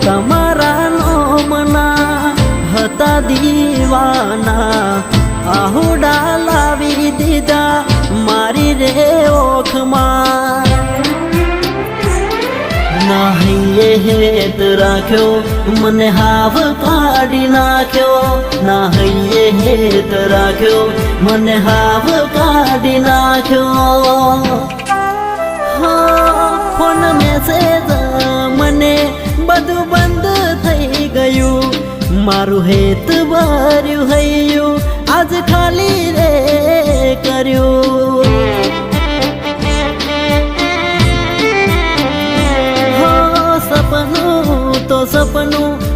તમારા નોમના હતા દીવાના આહુડા લાવી દીધા મારી રે ઓખમાં નાહીએ હેત રાખ્યો મને હાવ કાઢી નાખ્યો નાહીએ હેત રાખ્યો મને હાવ કાઢી નાખ્યો ફોન મેસેજ મને બધું બંધ થઈ ગયું મારું હેત ભર્યું હૈયું આજ ખાલી રે કર્યું સપનું તો સપનું